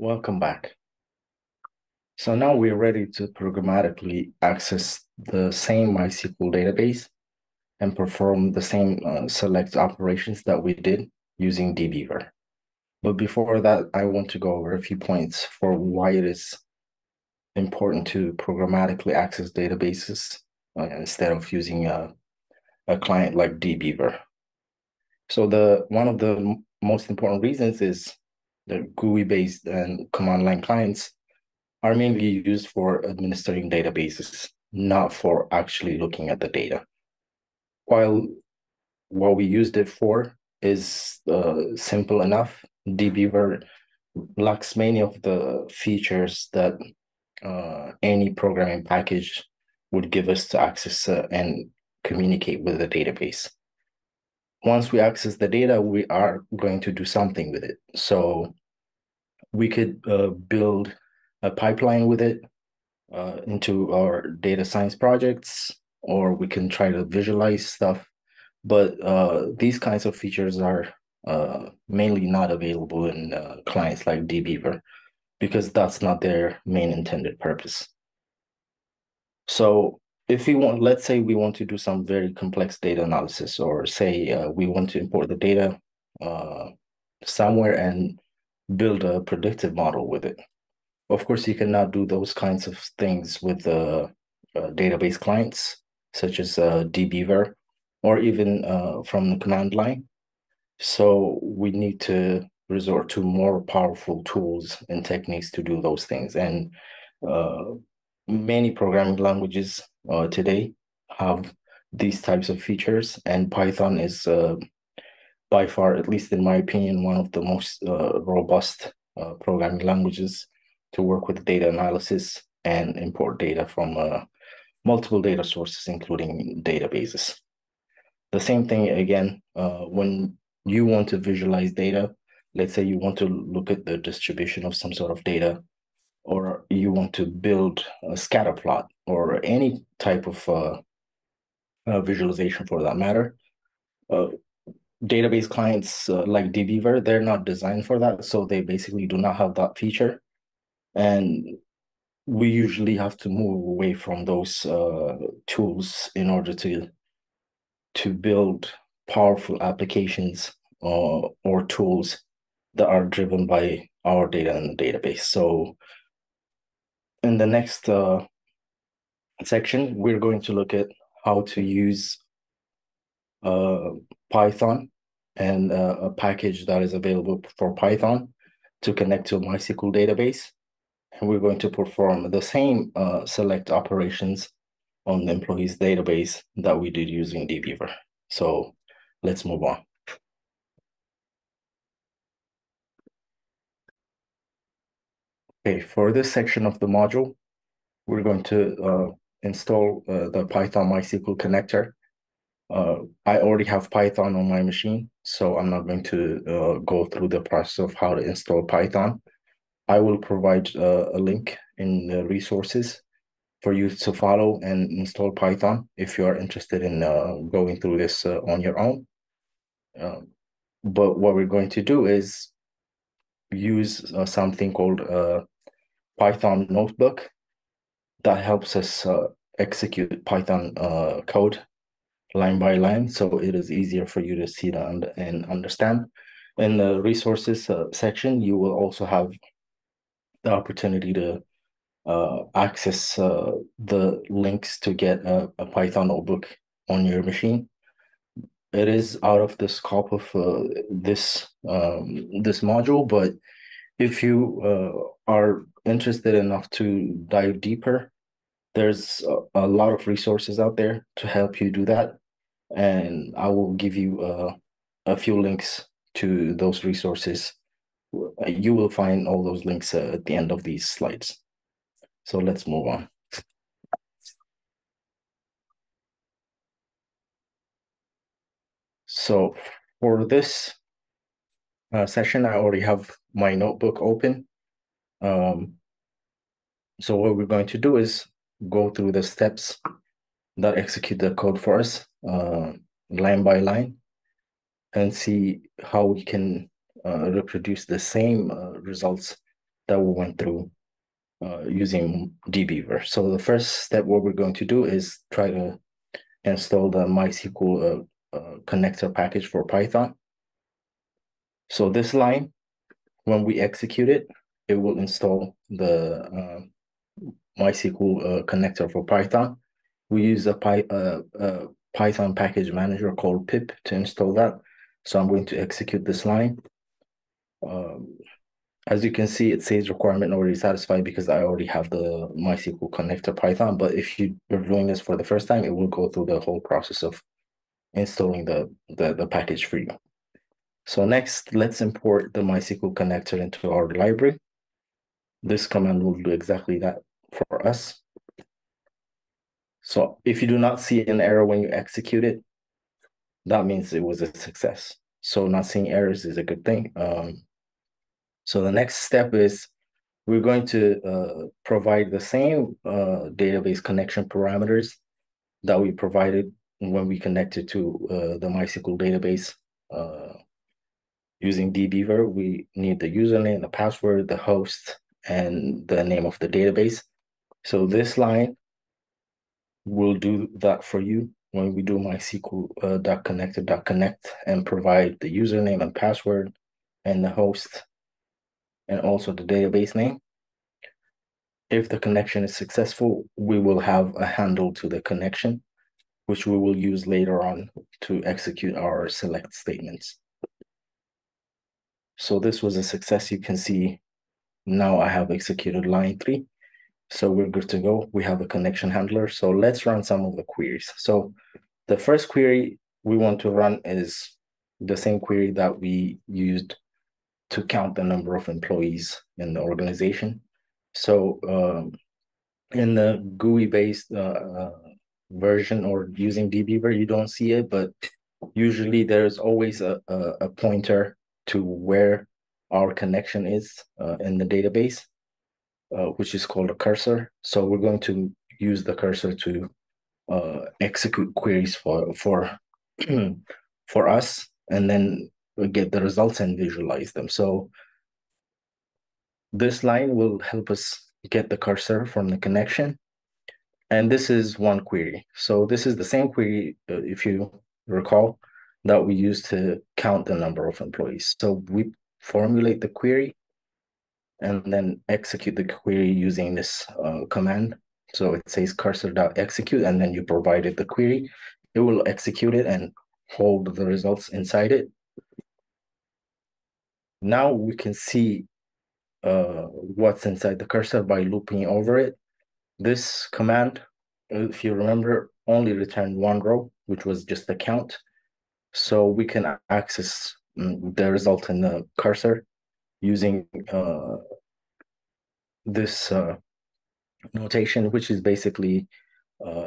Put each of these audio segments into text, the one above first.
Welcome back. So now we're ready to programmatically access the same MySQL database and perform the same select operations that we did using dbeaver. But before that, I want to go over a few points for why it is important to programmatically access databases instead of using a client like dbeaver. So one of the most important reasons is the GUI-based and command line clients are mainly used for administering databases, not for actually looking at the data. While what we used it for is simple enough, dbeaver lacks many of the features that any programming package would give us to access and communicate with the database. Once we access the data, we are going to do something with it. So we could build a pipeline with it into our data science projects, or we can try to visualize stuff. But these kinds of features are mainly not available in clients like dbeaver because that's not their main intended purpose. So if we want, let's say we want to do some very complex data analysis, or say we want to import the data somewhere and build a predictive model with it. Of course, you cannot do those kinds of things with database clients, such as dbeaver, or even from the command line. So we need to resort to more powerful tools and techniques to do those things. And uh, many programming languages today have these types of features, and Python is by far, at least in my opinion, one of the most robust programming languages to work with data analysis and import data from multiple data sources, including databases. The same thing again, when you want to visualize data, let's say you want to look at the distribution of some sort of data, or you want to build a scatter plot or any type of visualization for that matter. Uh, Database clients like dbeaver, they're not designed for that, so they basically do not have that feature. And we usually have to move away from those tools in order to build powerful applications or tools that are driven by our data in the database. So in the next section, we're going to look at how to use uh, Python and a package that is available for Python to connect to a MySQL database. And we're going to perform the same select operations on the employees database that we did using dbeaver. So let's move on. Okay, for this section of the module, we're going to install the Python MySQL connector. I already have Python on my machine, so I'm not going to go through the process of how to install Python. I will provide a link in the resources for you to follow and install Python if you are interested in going through this on your own. But what we're going to do is use something called Python Notebook that helps us execute Python code line by line, so it is easier for you to see and understand. In the resources section, you will also have the opportunity to access the links to get a Python notebook on your machine. It is out of the scope of this module, but if you are interested enough to dive deeper, there's a lot of resources out there to help you do that. And I will give you a few links to those resources. You will find all those links at the end of these slides. So let's move on. So for this session, I already have my notebook open. So what we're going to do is go through the steps that execute the code for us, line by line, and see how we can reproduce the same results that we went through using dbeaver. So the first step, what we're going to do is try to install the MySQL connector package for Python. So this line, when we execute it, it will install the MySQL connector for Python. We use a Python package manager called pip to install that. So I'm going to execute this line. As you can see, it says requirement already satisfied because I already have the MySQL connector Python. But if you're doing this for the first time, it will go through the whole process of installing the package for you. So next, let's import the MySQL connector into our library. This command will do exactly that for us. So if you do not see an error when you execute it, that means it was a success. So not seeing errors is a good thing. So the next step is we're going to provide the same database connection parameters that we provided when we connected to the MySQL database using dbeaver. We need the username, the password, the host, and the name of the database. So this line will do that for you when we do MySQL .connector.connect and provide the username and password and the host and also the database name. If the connection is successful, we will have a handle to the connection, which we will use later on to execute our select statements. So this was a success. You can see now I have executed line 3. So we're good to go. We have a connection handler. So let's run some of the queries. So the first query we want to run is the same query that we used to count the number of employees in the organization. So in the GUI-based version or using dbeaver, you don't see it, but usually there's always a pointer to where our connection is in the database, which is called a cursor. So we're going to use the cursor to execute queries for for us, and then we get the results and visualize them. So this line will help us get the cursor from the connection. And this is one query. So this is the same query, if you recall, that we use to count the number of employees. So we formulate the query and then execute the query using this command. So it says cursor.execute, and then you provided the query. It will execute it and hold the results inside it. Now we can see what's inside the cursor by looping over it. This command, if you remember, only returned one row, which was just the count. So we can access the result in the cursor using this notation, which is basically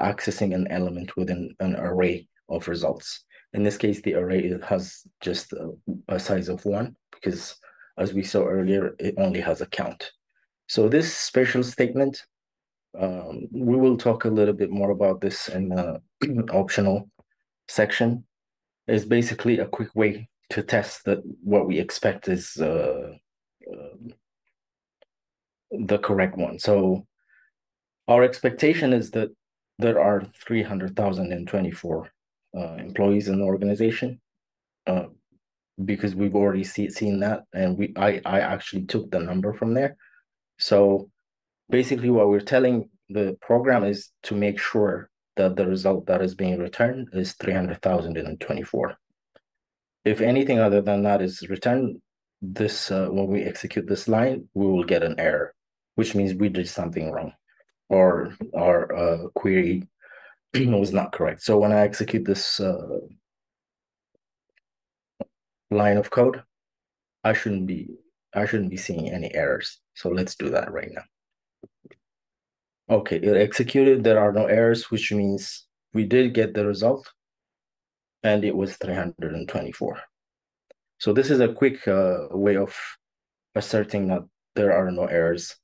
accessing an element within an array of results. In this case, the array has just a size of 1 because, as we saw earlier, it only has a count. So this special statement, we will talk a little bit more about this in the optional section, is basically a quick way to test that what we expect is the correct one. So our expectation is that there are 300,024 employees in the organization because we've already seen that, and I actually took the number from there. So basically what we're telling the program is to make sure that the result that is being returned is 300,024. If anything other than that is returned, this when we execute this line, we will get an error, which means we did something wrong or our query was not correct. So when I execute this line of code, I shouldn't be seeing any errors. So let's do that right now. Okay, it executed. There are no errors, which means we did get the result, and it was 324. So this is a quick way of asserting that there are no errors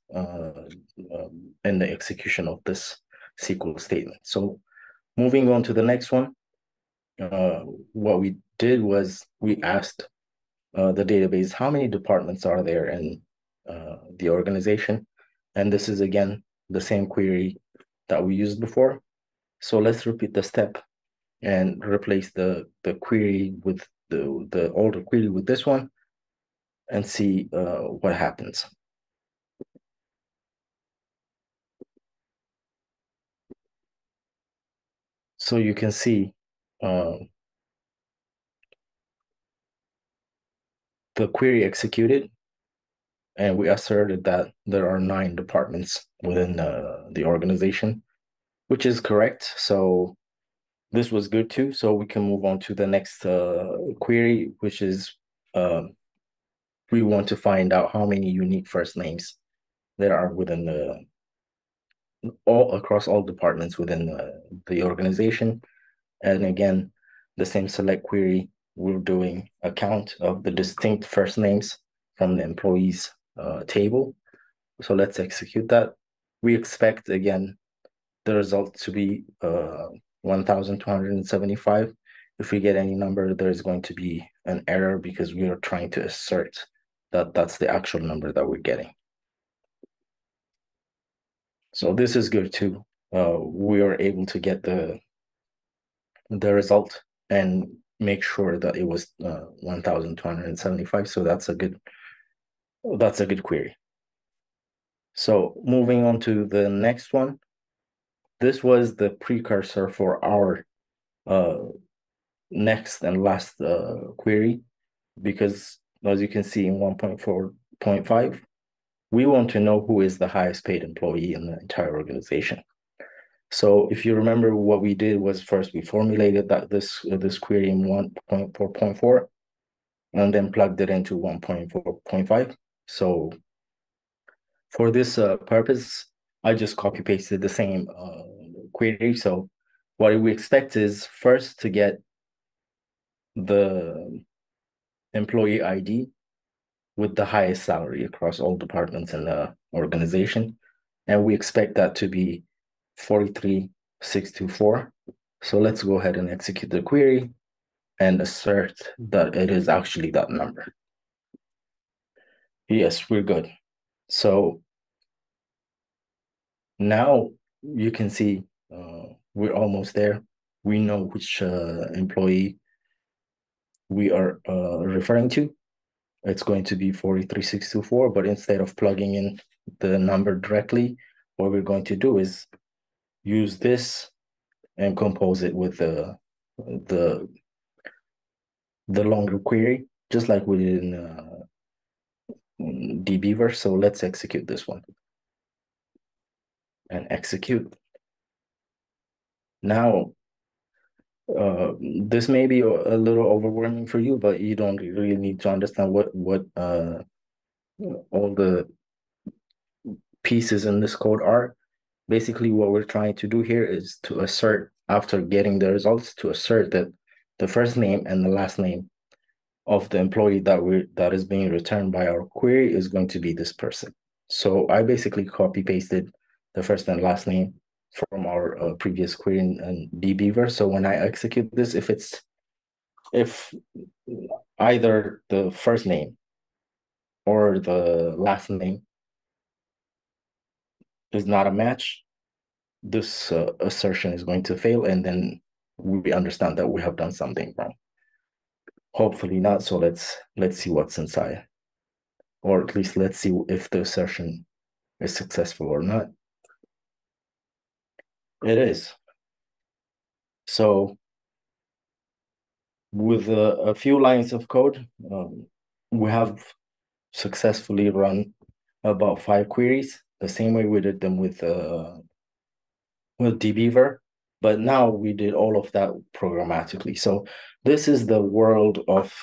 in the execution of this SQL statement. So moving on to the next one, what we did was we asked the database, how many departments are there in the organization. And this is, again, the same query that we used before. So let's repeat the step and replace the query with the older query with this one and see what happens. So you can see the query executed, and we asserted that there are 9 departments within the organization, which is correct. So this was good too. So we can move on to the next query, which is we want to find out how many unique first names there are within all across all departments within the organization. And again, the same select query, we're doing a count of the distinct first names from the employees table. So let's execute that. We expect, again, the result to be 1,275. If we get any number, there's going to be an error because we are trying to assert that that's the actual number that we're getting. So this is good too. We are able to get the result and make sure that it was 1,275. So that's a good query. So moving on to the next one. This was the precursor for our next and last query, because as you can see in 1.4.5, we want to know who is the highest paid employee in the entire organization. So if you remember, what we did was first we formulated that this query in 1.4.4 and then plugged it into 1.4.5. So for this purpose, I just copy pasted the same query. So what we expect is first to get the employee ID with the highest salary across all departments in the organization. And we expect that to be 43,624. So let's go ahead and execute the query and assert that it is actually that number. Yes, we're good. So now you can see we're almost there. We know which employee we are referring to. It's going to be 43,624, but instead of plugging in the number directly, what we're going to do is use this and compose it with the longer query, just like we did in dbeaver. So let's execute this one and execute. Now, this may be a little overwhelming for you, but you don't really need to understand what all the pieces in this code are. Basically, what we're trying to do here is to assert, after getting the results, to assert that the first name and the last name of the employee that is being returned by our query is going to be this person. So I basically copy pasted the first and last name from our previous query in dbeaver. So when I execute this, if either the first name or the last name is not a match, this assertion is going to fail, and then we understand that we have done something wrong. Hopefully not. So let's see what's inside, or at least let's see if the assertion is successful or not. It is. So with a few lines of code, we have successfully run about 5 queries, the same way we did them with dbeaver, but now we did all of that programmatically. So this is the world of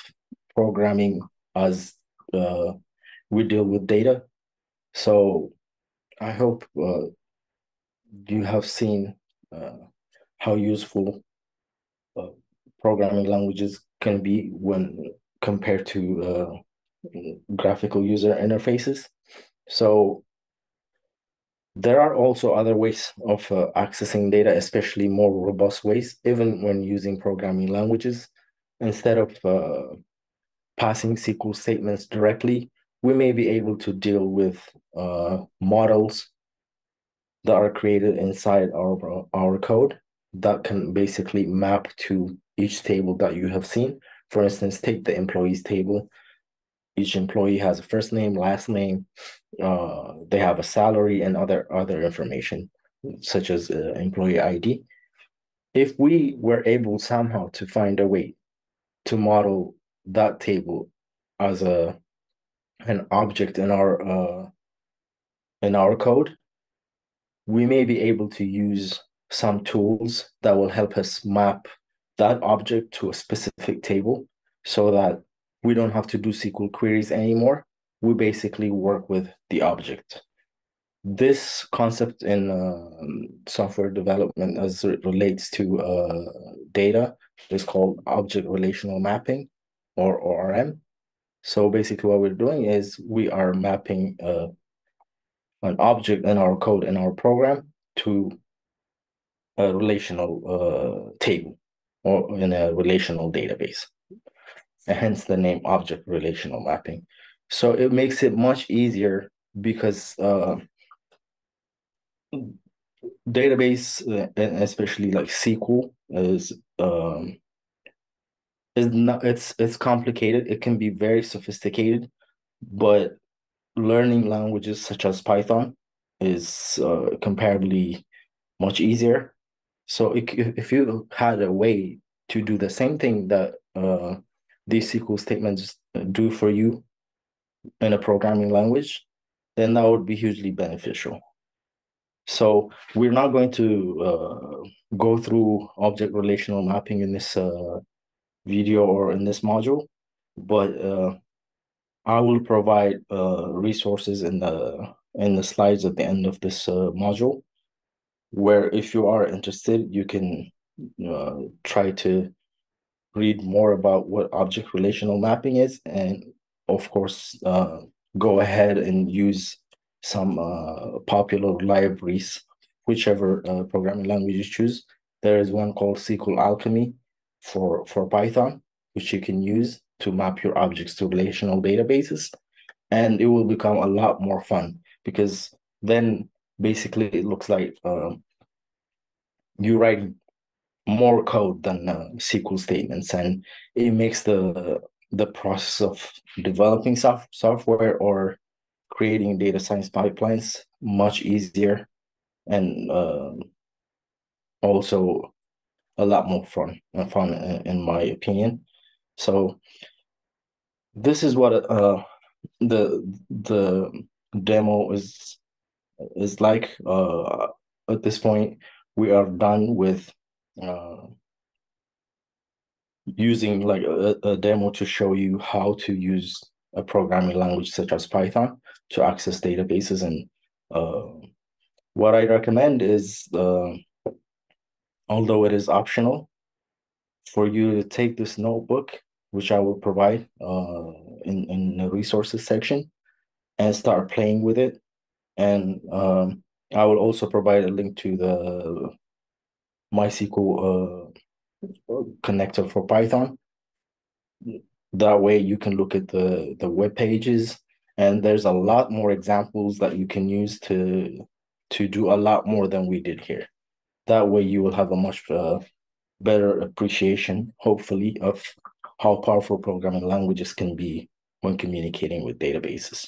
programming as we deal with data. So I hope you have seen how useful programming languages can be when compared to graphical user interfaces. So there are also other ways of accessing data, especially more robust ways, even when using programming languages. Instead of passing SQL statements directly, we may be able to deal with models that are created inside our code that can basically map to each table that you have seen. For instance, take the employees table. Each employee has a first name, last name. They have a salary and other information, such as employee ID. If we were able somehow to find a way to model that table as an object in our code, we may be able to use some tools that will help us map that object to a specific table so that we don't have to do SQL queries anymore. We basically work with the object. This concept in software development as it relates to data is called object relational mapping, or ORM. So basically what we're doing is we are mapping an object in our code in our program to a relational table or in a relational database, and hence the name object relational mapping. So it makes it much easier because database, especially like SQL, is not it's complicated. It can be very sophisticated, but learning languages such as Python is comparably much easier. So if you had a way to do the same thing that these SQL statements do for you in a programming language, then that would be hugely beneficial. So we're not going to go through object relational mapping in this video or in this module, but I will provide resources in the slides at the end of this module, where if you are interested, you can try to read more about what object relational mapping is, and of course, go ahead and use some popular libraries, whichever programming language you choose. There is one called SQL Alchemy for Python, which you can use to map your objects to relational databases, and it will become a lot more fun because then basically it looks like you write more code than SQL statements, and it makes the process of developing software or creating data science pipelines much easier, and also a lot more fun in my opinion. So this is what the demo is like. At this point, we are done with using like a demo to show you how to use a programming language such as Python to access databases. And what I recommend is, although it is optional, for you to take this notebook, which I will provide in the resources section, and start playing with it. And I will also provide a link to the MySQL connector for Python. That way you can look at the web pages, and there's a lot more examples that you can use to do a lot more than we did here. That way you will have a much better appreciation, hopefully, of how powerful programming languages can be when communicating with databases.